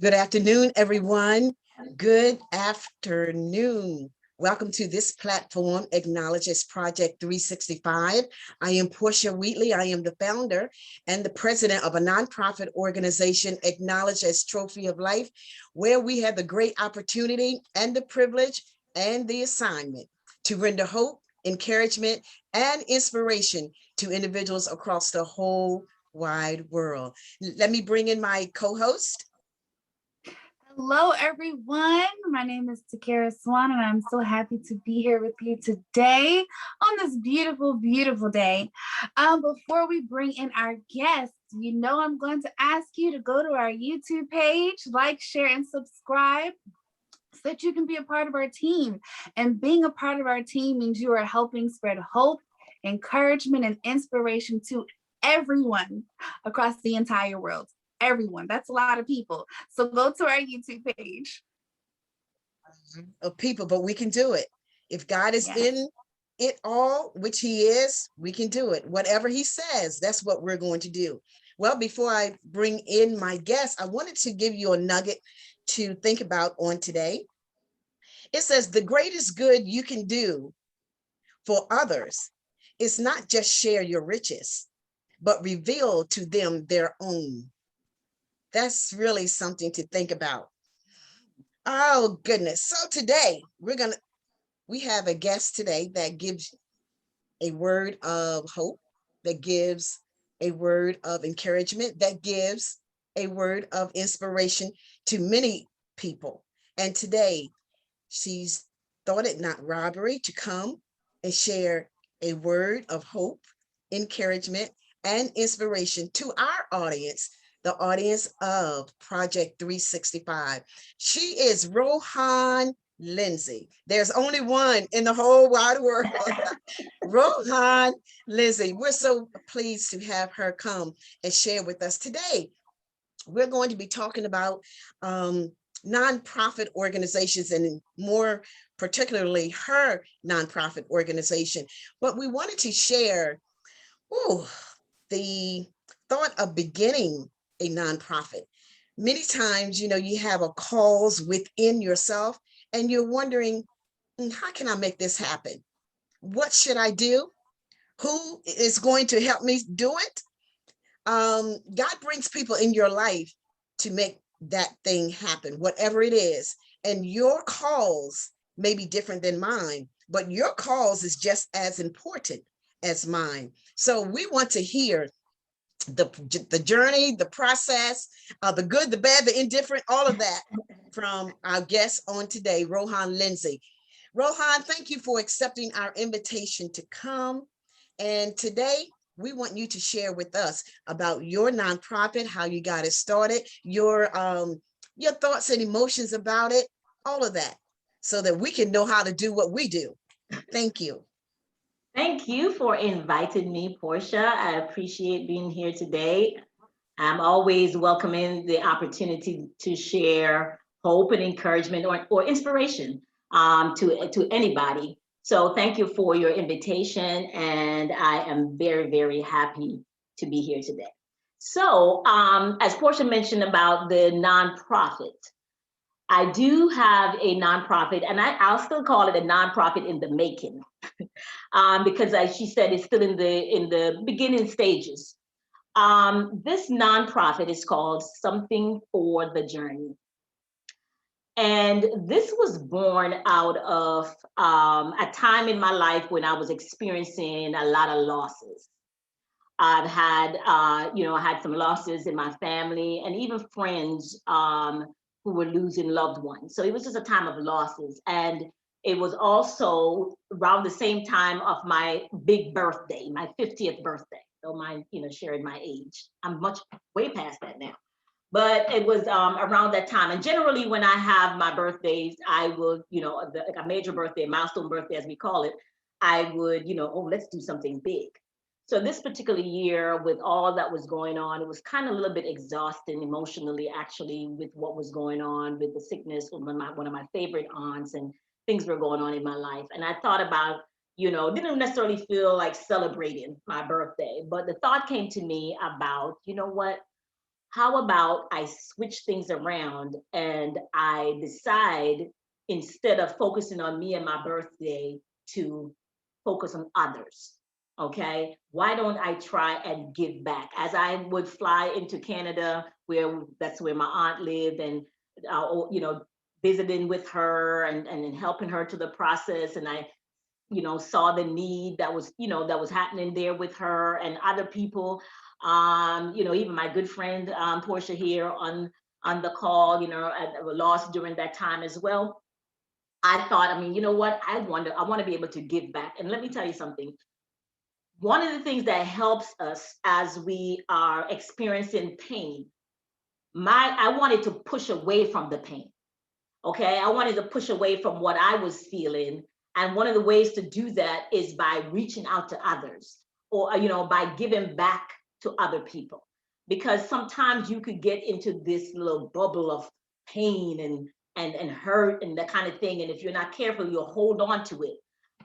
Good afternoon, everyone. Good afternoon. Welcome to this platform, Acknowledges Project 365. I am Portia Wheatley. I am the founder and the president of a nonprofit organization, Acknowledged as Trophy of Life, where we have the great opportunity and the privilege and the assignment to render hope, encouragement, and inspiration to individuals across the whole wide world. Let me bring in my co-host. Hello, everyone. My name is Takara Swan, and I'm so happy to be here with you today on this beautiful, beautiful day. Before we bring in our guests, I'm going to ask you to go to our YouTube page, like, share, and subscribe so that you can be a part of our team. And being a part of our team means you are helping spread hope, encouragement, and inspiration to everyone across the entire world. Everyone. That's a lot of people. So go to our YouTube page. Of people, but we can do it. If God is in it all, which he is, we can do it. Whatever he says, that's what we're going to do. Well, before I bring in my guest, I wanted to give you a nugget to think about on today. It says the greatest good you can do for others is not just share your riches, but reveal to them their own. That's really something to think about. Oh, goodness. So today we have a guest today that gives a word of hope, that gives a word of encouragement, that gives a word of inspiration to many people. And today she's thought it not robbery to come and share a word of hope, encouragement, and inspiration to our audience, the audience of Project 365. She is Rohan Lindsay. There's only one in the whole wide world. Rohan Lindsay. We're so pleased to have her come and share with us today. We're going to be talking about nonprofit organizations, and more particularly her nonprofit organization. But we wanted to share the thought of beginning a nonprofit. Many times, you have a cause within yourself and you're wondering, how can I make this happen? What should I do? Who is going to help me do it? God brings people in your life to make that thing happen, whatever it is. And your cause may be different than mine, but your cause is just as important as mine. So we want to hear the journey, the process, the good, the bad, the indifferent, all of that from our guest on today, Rohan Lindsay. Rohan, thank you for accepting our invitation to come. And today we want you to share with us about your nonprofit, how you got it started, your thoughts and emotions about it, all of that, so that we can know how to do what we do. Thank you. Thank you for inviting me, Portia. I appreciate being here today. I'm always welcoming the opportunity to share hope and encouragement or inspiration to anybody. So thank you for your invitation, and I am very, very happy to be here today. So as Portia mentioned about the nonprofit, I do have a nonprofit, and I'll still call it a nonprofit in the making, because as she said, it's still in the beginning stages. This nonprofit is called Something for the Journey. And this was born out of a time in my life when I was experiencing a lot of losses. I've had, I had some losses in my family and even friends who were losing loved ones. So it was just a time of losses. And it was also around the same time of my big birthday, my 50th birthday. So mine, sharing my age. I'm way past that now. But it was around that time. And generally when I have my birthdays, I will, like a major birthday, a milestone birthday, as we call it, I would, let's do something big. So this particular year, with all that was going on, it was kind of a little bit exhausting emotionally, actually, with what was going on with the sickness of one of my favorite aunts, and things were going on in my life. And I thought about, didn't necessarily feel like celebrating my birthday, but the thought came to me about, you know what, how about I switch things around and I decide, instead of focusing on me and my birthday, to focus on others? Okay, why don't I try and give back? As I would fly into Canada, where that's where my aunt lived, and visiting with her and helping her to the process, and I saw the need that was that was happening there with her and other people. Even my good friend Portia here on the call, lost during that time as well. I thought, I mean, you know what, I want to be able to give back. And let me tell you something. One of the things that helps us as we are experiencing pain, I wanted to push away from the pain. Okay, I wanted to push away from what I was feeling. And one of the ways to do that is by reaching out to others, or by giving back to other people. Because sometimes you could get into this little bubble of pain and hurt and that kind of thing. And if you're not careful, you'll hold on to it.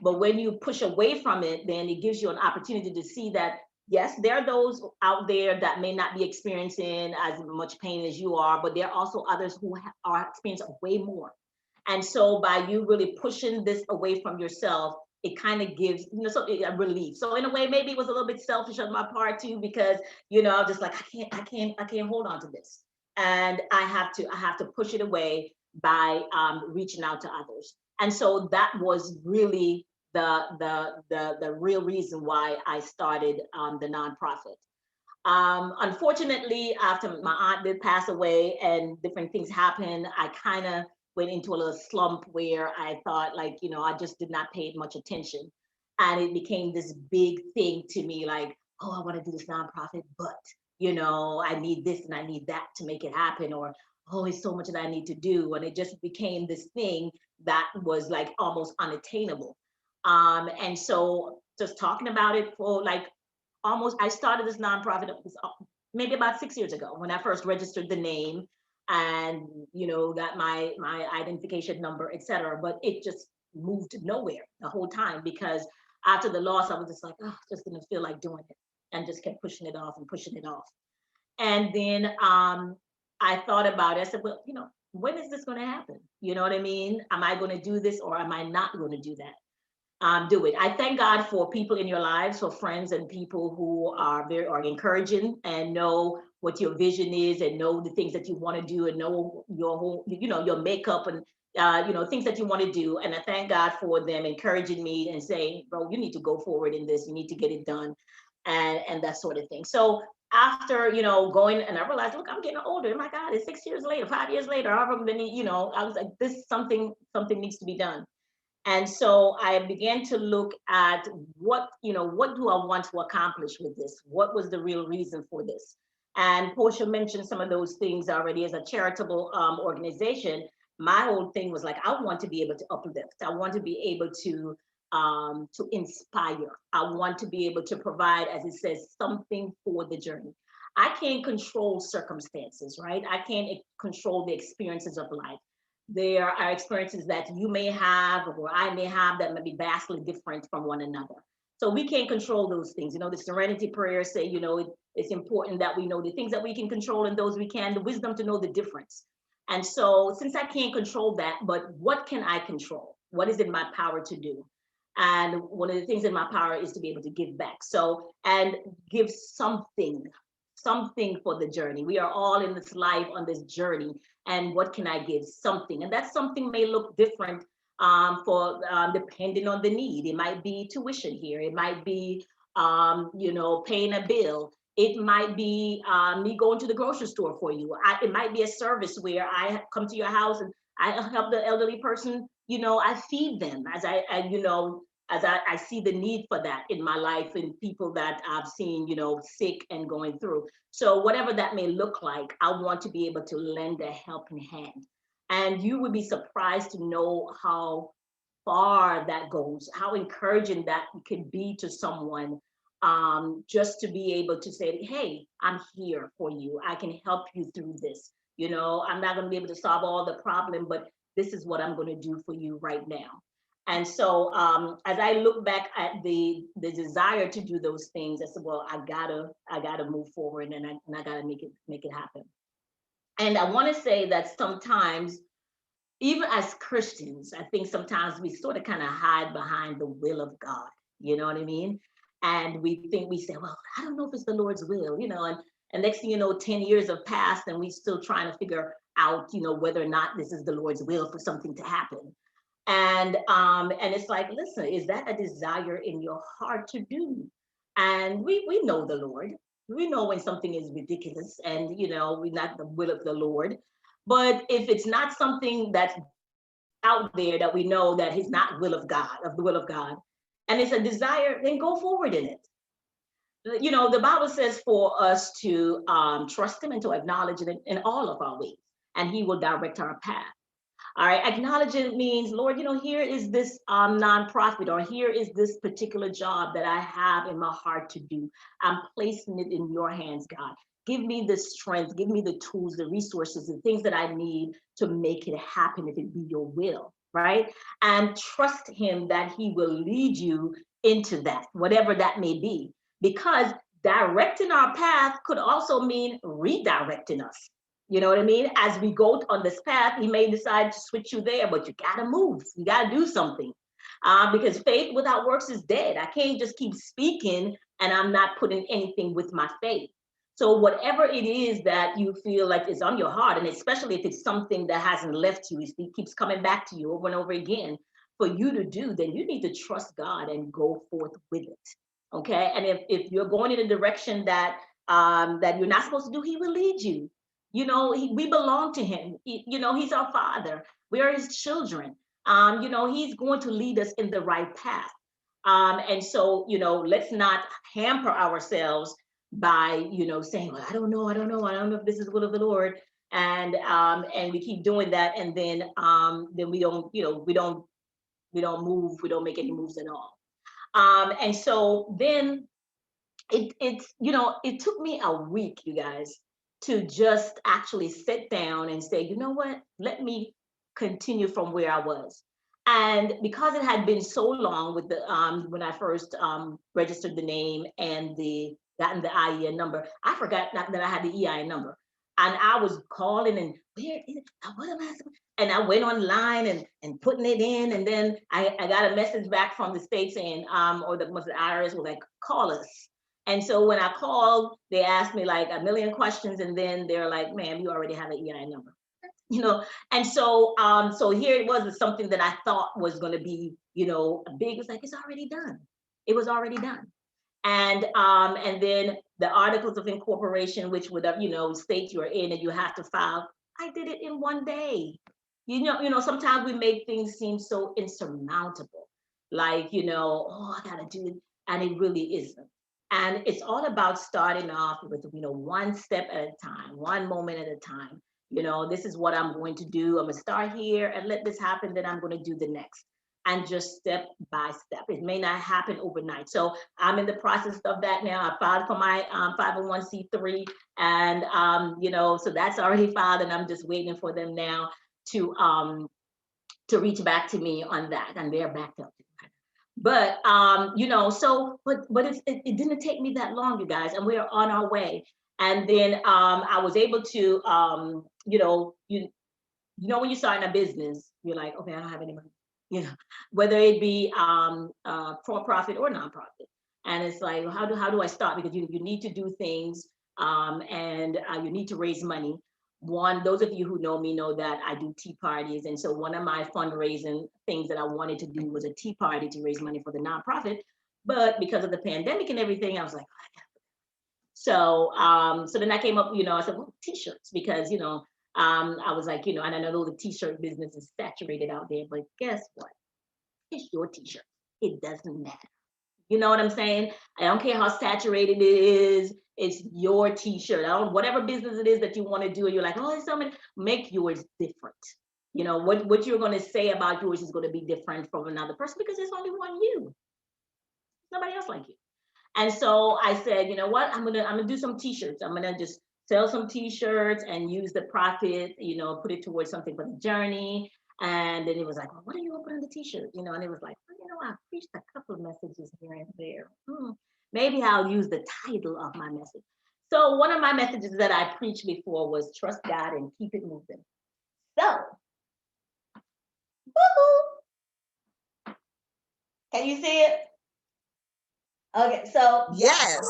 But when you push away from it, then it gives you an opportunity to see that, yes, there are those out there that may not be experiencing as much pain as you are, but there are also others who are experiencing way more. And so by you really pushing this away from yourself, it kind of gives, a relief. So in a way, maybe it was a little bit selfish on my part too, because, I'm just like, I can't hold on to this. And I have to push it away by reaching out to others. And so that was really the real reason why I started the nonprofit. Unfortunately, after my aunt did pass away and different things happened, I kind of went into a little slump where I thought, like, I just did not pay much attention. And it became this big thing to me, like, oh, I want to do this nonprofit, but, I need this and I need that to make it happen. Or, oh, it's so much that I need to do. And it just became this thing that was like almost unattainable. And so just talking about it for like I started this nonprofit maybe about 6 years ago when I first registered the name and got my identification number, etc. But it just moved nowhere the whole time, because after the loss I was just like, oh, just didn't feel like doing it, and just kept pushing it off and pushing it off. And then I thought about it. I said, well, when is this going to happen? You know what I mean? Am I going to do this, or am I not going to do that? Do it. I thank God for people in your lives, for friends and people who are encouraging and know what your vision is and know the things that you want to do and know your whole, your makeup and things that you want to do. And I thank God for them encouraging me and saying, bro, you need to go forward in this. You need to get it done, and that sort of thing. So after going, and I realized, look, I'm getting older. Oh my God, it's 6 years later, 5 years later. However many, I was like, this something needs to be done. And so I began to look at what do I want to accomplish with this? What was the real reason for this? And Portia mentioned some of those things already. As a charitable organization, my whole thing was like, I want to be able to uplift. I want to be able to inspire. I want to be able to provide, as it says, something for the journey. I can't control circumstances, right? I can't control the experiences of life. There are experiences that you may have or I may have that may be vastly different from one another. So we can't control those things. The serenity prayers say, it's important that we know the things that we can control and those we can, the wisdom to know the difference. And so since I can't control that, but what can I control? What is in my power to do? And one of the things in my power is to be able to give back. So, and give something for the journey. We are all in this life on this journey. And what can I give? Something. And that something may look different for depending on the need. It might be tuition here. It might be, paying a bill. It might be me going to the grocery store for you. It might be a service where I come to your house and I help the elderly person. I feed them as I see the need for that in my life and people that I've seen, sick and going through. So whatever that may look like, I want to be able to lend a helping hand. And you would be surprised to know how far that goes, how encouraging that could be to someone, just to be able to say, hey, I'm here for you. I can help you through this. I'm not going to be able to solve all the problem, but this is what I'm going to do for you right now. And so as I look back at the desire to do those things, I said, well, I gotta move forward, and I gotta make it happen. And I want to say that sometimes, even as Christians, I think sometimes we sort of kind of hide behind the will of God. You know what I mean? And we say, well, I don't know if it's the Lord's will, and next thing you know, 10 years have passed and we still trying to figure out, whether or not this is the Lord's will for something to happen. And it's like, listen, is that a desire in your heart to do? And we know the Lord. We know when something is ridiculous and we're not the will of the Lord. But if it's not something that's out there that we know that is not will of God, of the will of God, and it's a desire, then go forward in it. The Bible says for us to trust him and to acknowledge it in all of our ways, and he will direct our path. All right, acknowledging means, Lord, here is this nonprofit, or here is this particular job that I have in my heart to do. I'm placing it in your hands, God. Give me the strength, give me the tools, the resources, the things that I need to make it happen if it be your will, right? And trust him that he will lead you into that, whatever that may be. Because directing our path could also mean redirecting us. You know what I mean? As we go on this path, he may decide to switch you there, but you got to move. You got to do something. Because faith without works is dead. I can't just keep speaking and I'm not putting anything with my faith. So whatever it is that you feel like is on your heart, and especially if it's something that hasn't left you, it keeps coming back to you over and over again for you to do, then you need to trust God and go forth with it. Okay. And if you're going in a direction that that you're not supposed to do, he will lead you. We belong to him. He's our father. We are his children. He's going to lead us in the right path. And so, let's not hamper ourselves by, saying, well, I don't know if this is the will of the Lord. And we keep doing that. And then we don't, we don't move. We don't make any moves at all. And so then it took me a week, you guys, to just actually sit down and say, you know what, let me continue from where I was. And because it had been so long with the when I first registered the name and gotten the IEN number, I forgot that I had the EIN number. And I was calling and where is it? What am I? And I went online and putting it in. And then I got a message back from the state saying, or the IRS was like, call us. And so when I called, they asked me like a million questions, and then they're like, ma'am, you already have an EIN number. And so here it was, something that I thought was going to be, big. It's like, it's already done. It was already done. And then the articles of incorporation, which would have, state you're in and you have to file. I did it in one day. Sometimes we make things seem so insurmountable, like, oh, I gotta do it, and it really isn't. And it's all about starting off with, one step at a time, one moment at a time. This is what I'm going to do. I'm gonna start here and let this happen, then I'm going to do the next. And just step by step. It may not happen overnight. So I'm in the process of that now. I filed for my 501c3, and so that's already filed, and I'm just waiting for them now to reach back to me on that, and they're backed up. But it didn't take me that long, you guys, and we're on our way. And then I was able to when you're starting a business, you're like, okay, I don't have any money. Whether it be for profit or nonprofit. And it's like, how do I start? Because you need to do things and you need to raise money. Those of you who know me know that I do tea parties. And so one of my fundraising things that I wanted to do was a tea party to raise money for the nonprofit. But because of the pandemic and everything, I was like, so then I came up, I said, well, t-shirts, because, I was like, and I know the t-shirt business is saturated out there, but guess what? It's your t-shirt. It doesn't matter. You know what I'm saying? I don't care how saturated it is. It's your t-shirt. Whatever business it is that you want to do, and you're like, oh, there's so many, make yours different. What you're going to say about yours is going to be different from another person, because there's only one you. Nobody else like you. And so I said, you know what? I'm gonna do some t-shirts. I'm gonna just sell some t-shirts and use the profit, put it towards something for the journey. And then it was like, well, what do you want to put on the t-shirt? And it was like, well, I preached a couple of messages here and there. Maybe I'll use the title of my message. So one of my messages that I preached before was trust God and keep it moving. So, woo-hoo. Can you see it? Okay, so Yes.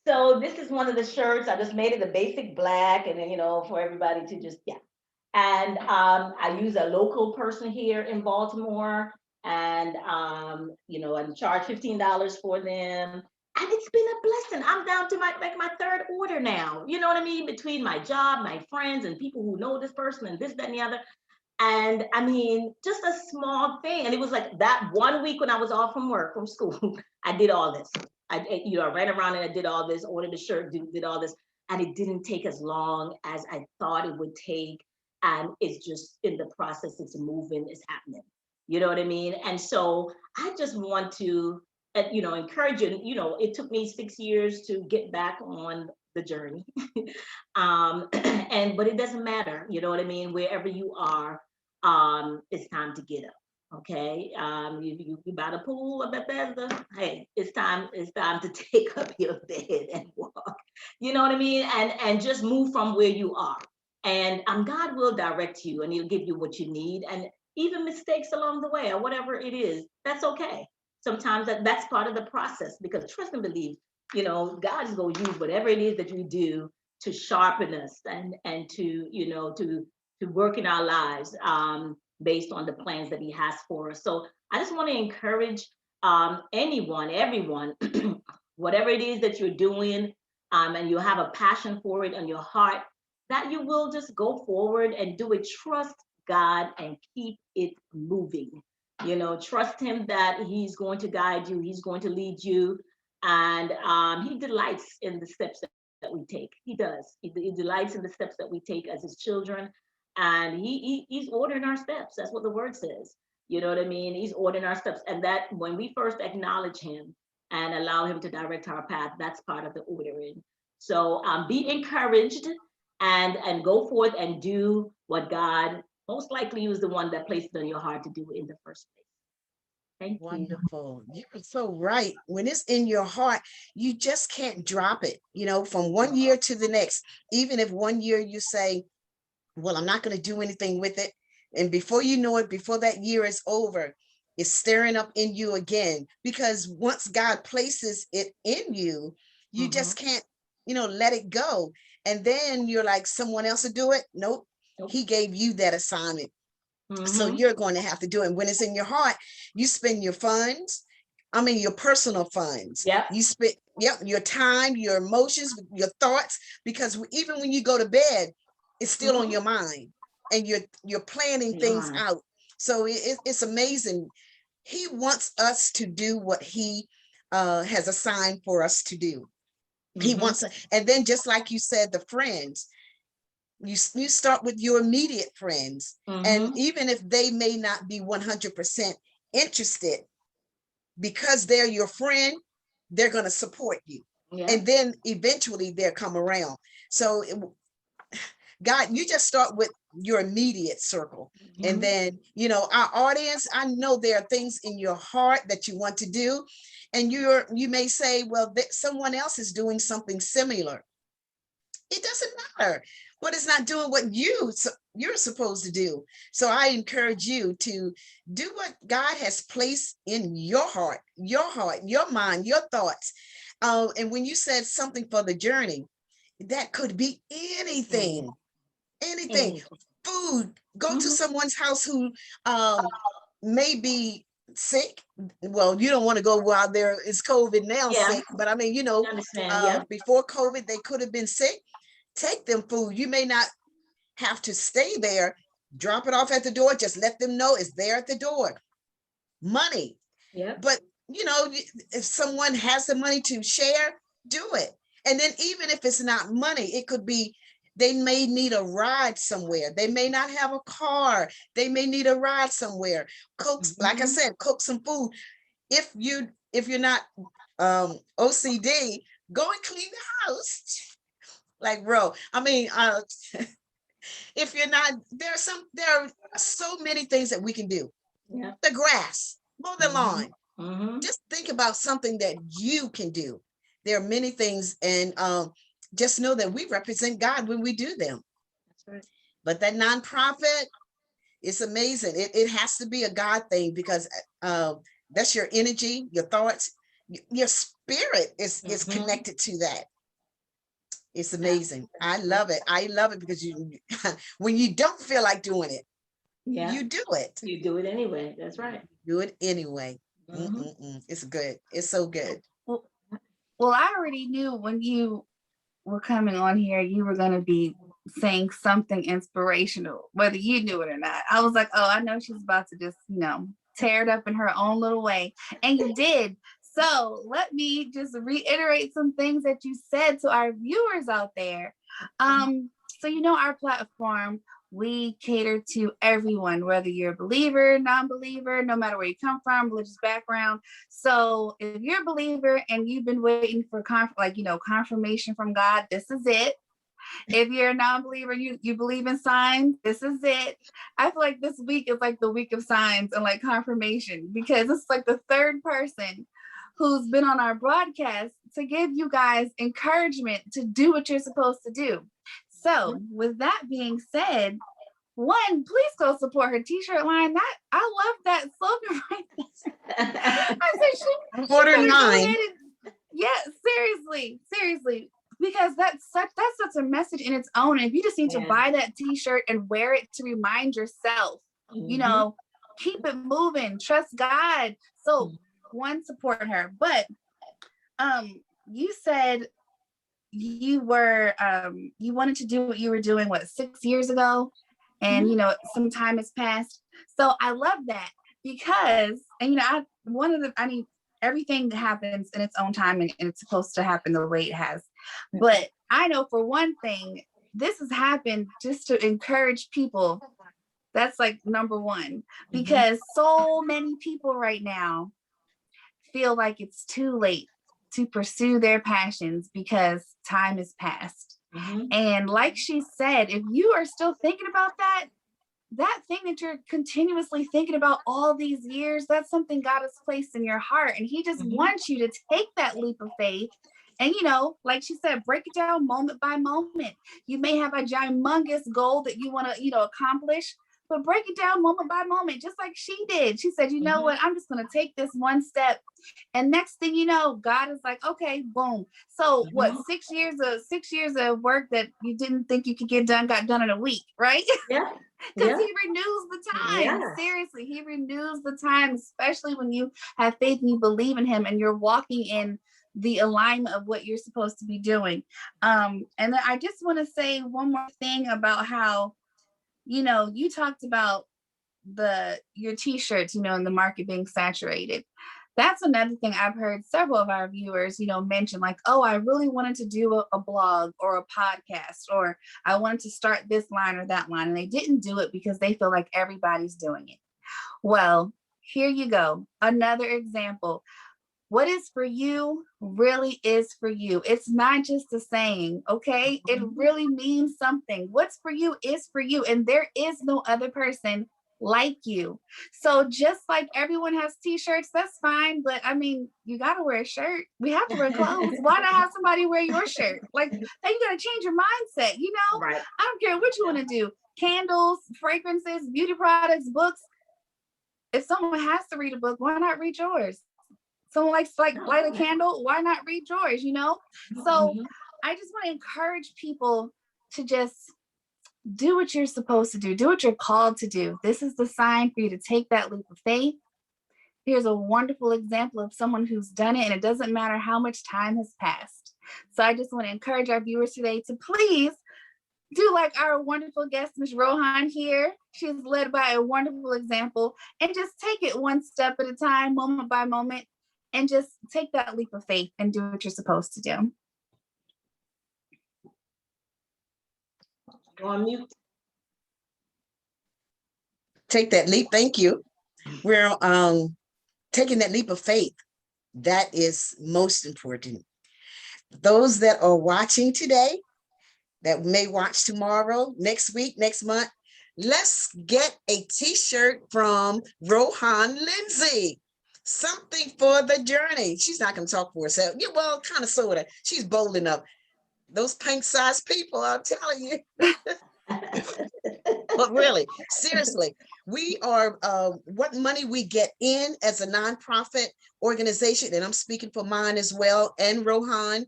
so this is one of the shirts. I just made it a basic black, and then for everybody to just And I use a local person here in Baltimore, and and charge $15 for them. And it's been a blessing. I'm down to my third order now. You know what I mean? Between my job, my friends, and people who know this person, and this, that, and the other. And I mean, just a small thing. And it was like that one week when I was off from school, I did all this. I ran around and I did all this, ordered a shirt, did all this. And it didn't take as long as I thought it would take. And it's just in the process, it's moving, it's happening. You know what I mean? And so I just want to, encourage you. It took me 6 years to get back on the journey. But it doesn't matter. You know what I mean? Wherever you are, it's time to get up. Okay. You by the pool of Bethesda. Hey, it's time to take up your bed and walk. You know what I mean? And just move from where you are. And God will direct you, and he'll give you what you need. And even mistakes along the way or whatever it is, that's okay. Sometimes that's part of the process, because trust and believe, God is going to use whatever it is that you do to sharpen us and to work in our lives based on the plans that he has for us. So I just want to encourage everyone, whatever it is that you're doing, and you have a passion for it on your heart, that you will just go forward and do it. Trust God and keep it moving. Trust him that he's going to guide you, he's going to lead you, and he delights in the steps that we take. He does. He delights in the steps that we take as his children, and he's ordering our steps. That's what the word says. You know what I mean? He's ordering our steps, and that when we first acknowledge him and allow him to direct our path, that's part of the ordering. So be encouraged and go forth and do what God most likely was the one that placed it on your heart to do in the first place. Thank you. Wonderful. You're so right. When it's in your heart, you just can't drop it, from one year to the next. Even if one year you say, well, I'm not going to do anything with it. And before you know it, before that year is over, it's stirring up in you again. Because once God places it in you, you just can't, let it go. And then you're like, someone else will do it. Nope. He gave you that assignment. So you're going to have to do it. When it's in your heart, you spend your funds. Your personal funds. Yeah. You spend your time, your emotions, your thoughts, because even when you go to bed, it's still on your mind, and you're planning things out. So it's amazing. He wants us to do what he has assigned for us to do. He wants, and then just like you said, the friends, you start with your immediate friends, and even if they may not be 100% interested, because they're your friend, they're going to support you. And then eventually they'll come around. So God, you just start with your immediate circle. And then, our audience, I know there are things in your heart that you want to do. And you may say, well, someone else is doing something similar. It doesn't matter, but it's not doing what you're supposed to do. So I encourage you to do what God has placed in your heart, your mind, your thoughts. And when you said something for the journey, that could be anything, food. Go to someone's house who may be sick. Well, you don't want to go while there is COVID now sick, but before COVID, they could have been sick. Take them food. You may not have to stay there. Drop it off at the door. Just let them know it's there at the door. Money. But, if someone has the money to share, do it. And then even if it's not money, it could be they may need a ride somewhere. They may not have a car. They may need a ride somewhere. Cook, like I said, cook some food. If you're not OCD, go and clean the house. Like, bro, If you're not, there are so many things that we can do. Yeah. The grass, mow the lawn. Mm-hmm. Just think about something that you can do. There are many things, and just know that we represent God when we do them. That's right. But that nonprofit, it's amazing. It has to be a God thing, because that's your energy, your thoughts, your spirit is connected to that. It's amazing. I love it. I love it because you, when you don't feel like doing it, you do it. You do it anyway. That's right. Do it anyway. Mhm. It's good. It's so good. Well, I already knew when you were coming on here, you were going to be saying something inspirational, whether you knew it or not. I was like, oh, I know she's about to just, tear it up in her own little way. And you did. So let me just reiterate some things that you said to our viewers out there. So our platform, we cater to everyone, whether you're a believer, non-believer, no matter where you come from, religious background. So if you're a believer and you've been waiting for confirmation from God, this is it. If you're a non-believer, you believe in signs, this is it. I feel like this week is like the week of signs and like confirmation, because it's like the third person who's been on our broadcast to give you guys encouragement to do what you're supposed to do. So with that being said, one, please go support her t-shirt line. That I love that slogan right there. I said she Order 9. Yeah, seriously. Because that's such a message in its own. And if you just need to buy that t-shirt and wear it to remind yourself, keep it moving, trust God. So one, support her. But you said you were you wanted to do what you were doing 6 years ago, and some time has passed. So I love that, because everything happens in its own time, and it's supposed to happen the way it has. But I know for one thing, this has happened just to encourage people. That's like number one, because so many people right now feel like it's too late to pursue their passions because time has passed. And like she said, if you are still thinking about that thing that you're continuously thinking about all these years, that's something God has placed in your heart. And he just wants you to take that leap of faith. And, like she said, break it down moment by moment. You may have a humongous goal that you want to, accomplish, but break it down moment by moment, just like she did. She said, you know what, I'm just going to take this one step. And next thing you know, God is like, okay, boom. So what, 6 years of work that you didn't think you could get done, got done in a week, right? Yeah. Because he renews the time. Yeah. Seriously, he renews the time, especially when you have faith and you believe in him and you're walking in the alignment of what you're supposed to be doing. And then I just want to say one more thing about how, you talked about your t-shirts, and the market being saturated. That's another thing I've heard several of our viewers, mention, like, oh, I really wanted to do a blog or a podcast, or I wanted to start this line or that line, and they didn't do it because they feel like everybody's doing it. Well, here you go. Another example. What is for you really is for you. It's not just a saying, okay? It really means something. What's for you is for you, and there is no other person like you. So just like everyone has t-shirts, that's fine, but I mean, you got to wear a shirt. We have to wear clothes. Why not have somebody wear your shirt? Like, hey, you got to change your mindset, Right. I don't care what you want to do. Candles, fragrances, beauty products, books. If someone has to read a book, why not read yours? Someone likes to light a candle, why not read yours, So I just want to encourage people to just do what you're supposed to do what you're called to do. This is the sign for you to take that leap of faith. Here's a wonderful example of someone who's done it, and it doesn't matter how much time has passed. So I just want to encourage our viewers today to please do like our wonderful guest, Ms. Rohan here. She's led by a wonderful example, and just take it one step at a time, moment by moment, and just take that leap of faith and do what you're supposed to do. Go on mute. Take that leap. Thank you. We're taking that leap of faith. That is most important. Those that are watching today, that may watch tomorrow, next week, next month, let's get a t-shirt from Rohan Lindsay. Something for the journey. She's not going to talk for herself. Yeah, well, kind of, sort of. She's bold enough. Those pink-sized people, I'm telling you. But really, seriously, we are, what money we get in as a nonprofit organization, and I'm speaking for mine as well, and Rohan,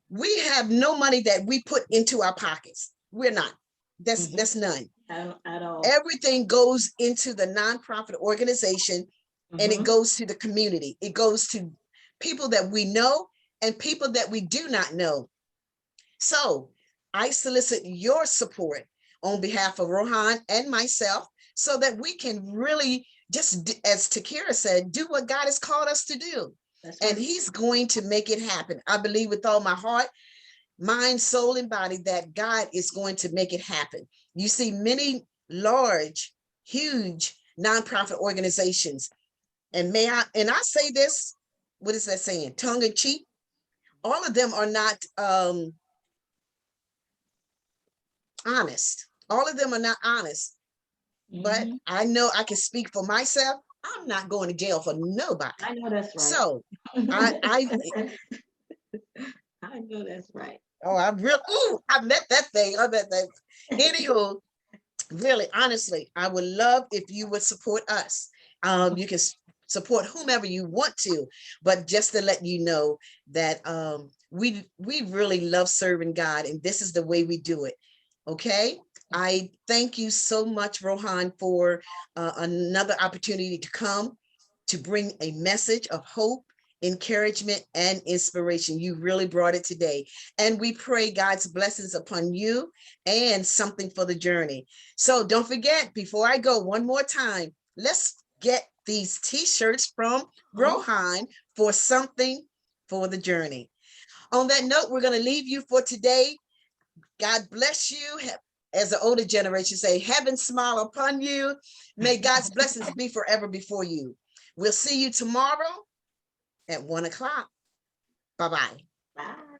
we have no money that we put into our pockets. We're not. That's none. At all. Everything goes into the nonprofit organization, and it goes to the community. It goes to people that we know and people that we do not know. So I solicit your support on behalf of Rohan and myself so that we can really just, as Takira said, do what God has called us to do. That's right. And he's going to make it happen. I believe with all my heart, mind, soul, and body that God is going to make it happen. You see many large, huge nonprofit organizations. And I say this, what is that saying? Tongue in cheek. All of them are not honest. All of them are not honest. But I know I can speak for myself. I'm not going to jail for nobody. I know that's right. So I know that's right. Oh, I met that thing. I met that. Anywho, really, honestly, I would love if you would support us. You can support whomever you want to, but just to let you know that we really love serving God, and this is the way we do it. Okay. I thank you so much, Rohan, for another opportunity to come to bring a message of hope, encouragement, and inspiration. You really brought it today. And we pray God's blessings upon you and something for the journey. So don't forget, before I go, one more time, let's get these t-shirts from Rohan for something for the journey. On that note, we're going to leave you for today. God bless you. As the older generation say, heaven smile upon you. May God's blessings be forever before you. We'll see you tomorrow at 1 o'clock. Bye-bye. Bye.